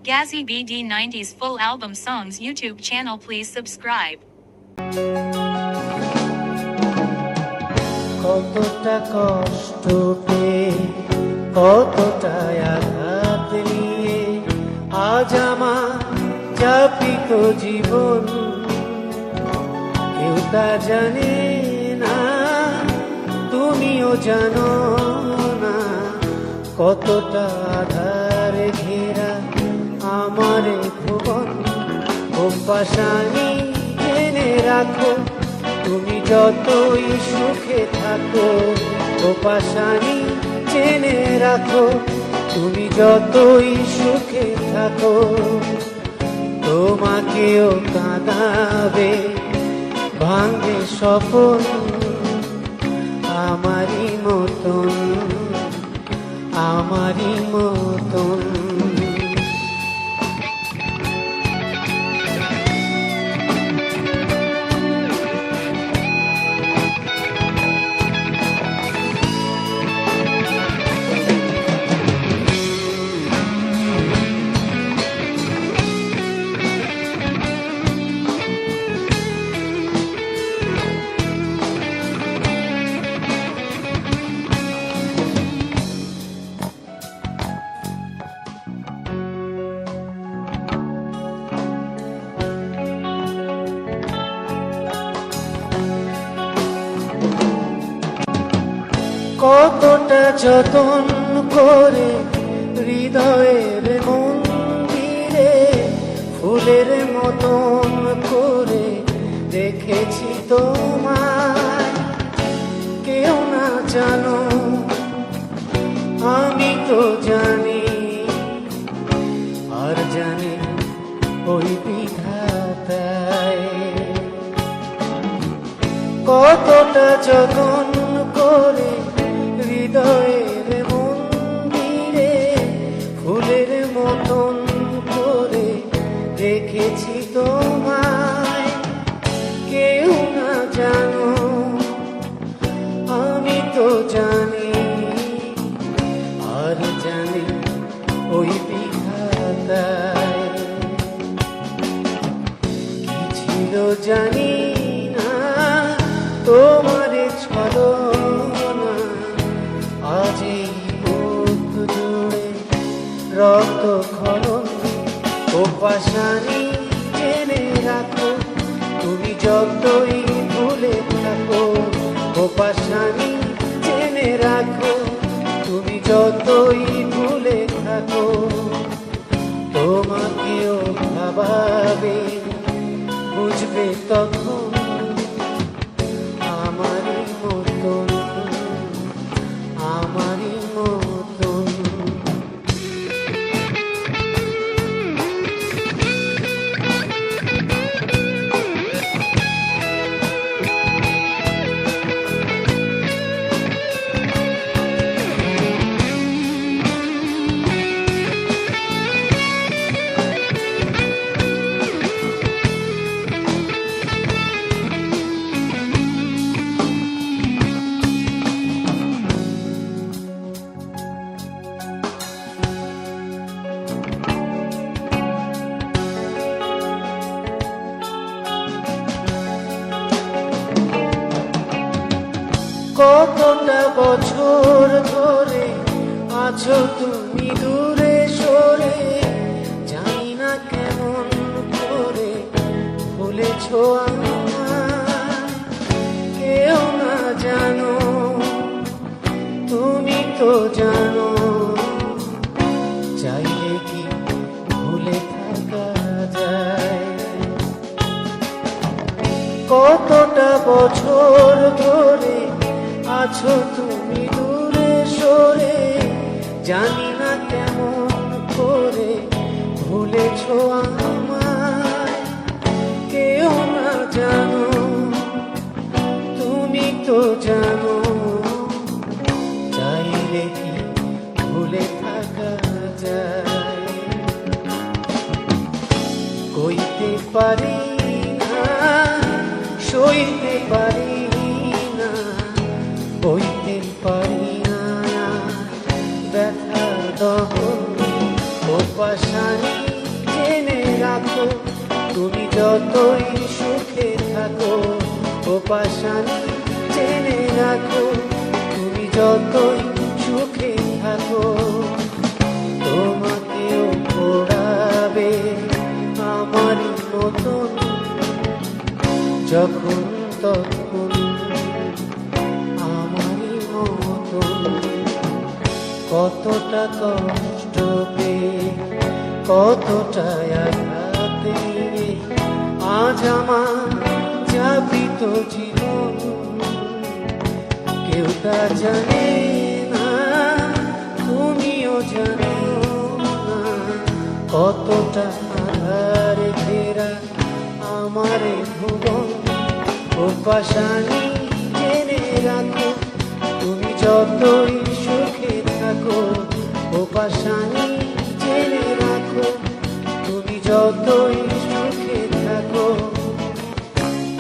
Gazzy BD90's full album songs YouTube channel. Please subscribe. কতটা কষ্ট পেয়ে কতটা আঘাত নিয়ে আজ আমার যাপিত জীবন, কেউ তা জানে না, তুমিও জানো না কতটা আধারে ঘেরা আমার ভুবন। অভ্যাসানি জেনে রাখো তুমি যতই সুখে থাকো, অভ্যাসানি জেনে রাখো তুমি যতই সুখে থাকো, তোমাকেও কাঁদাবে ভাঙবে স্বপন আমারই মতন, আমারই মতন। কতটা যতন করে হৃদয়ের মন্দিরে ফুলের মতন করে রেখেছি তোমায়, কেউ না জানো আমি তো জানি, আর জানি ওই বিধাতায়। কতটা যতন করে হৃদয়ের মন্দিরে ফুলের মতন করে রেখেছি তোমায়, কেউ না জানো আমি তো জানি, আর জানি ওই বিধাতায়। কি ছিল জানি না তোমারে ছলনা, আজ এই বুক জুড়ে রক্ত খনন। অভ্যাসানি জেনে রাখো তুমি যতই ভুলে থাকো, অভ্যাসানি জেনে রাখো তুমি যতই ভুলে থাকো, তোমাকেও ভাবাবে বুঝবে তখন আমারই মতন, আমারই মতন। কতটা বছর ধরে আছো তুমি দূরে সরে, জানি না কেমন করে ভুলেছো আমায়, কেউ না জানো তুমি তো জানো, চাইলে কি ভুলে থাকা যায়। কতটা বছর ধরে আছো তুমি দূরে সরে, জানি না কেমন করে ভুলেছো আমায়, কেউ না জানো তুমি তো জানো, চাইলে কি ভুলে থাকা যায়। কইতে পারি না সইতে পারি না, বইতে পারি না ব্যথা দহন, পাশানি জেনে রাখো তুমি যতই সুখে থাকো, ও পাশানি জেনে রাখো তুমি যতই সুখে থাকো। তোমাকেও পড়াবে আমারই মতন, যখন তখন আমারই মতন। কতটা কষ্ট পেয়ে কতটা আঘাতে আজ আমার যাপিত জীবন, কেউ তা জানে না তুমিও জানো না। কতটা আধারে ঘেরা আমার ভুবন, ও পাশানি জেনে রাখো তুমি যতই সুখে থাকো, ও পাশানি জেনে রাখো তুমি যতই সুখে থাকো।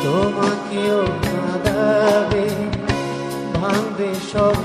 তোমাকেও কাঁদাবে ভাঙবে সব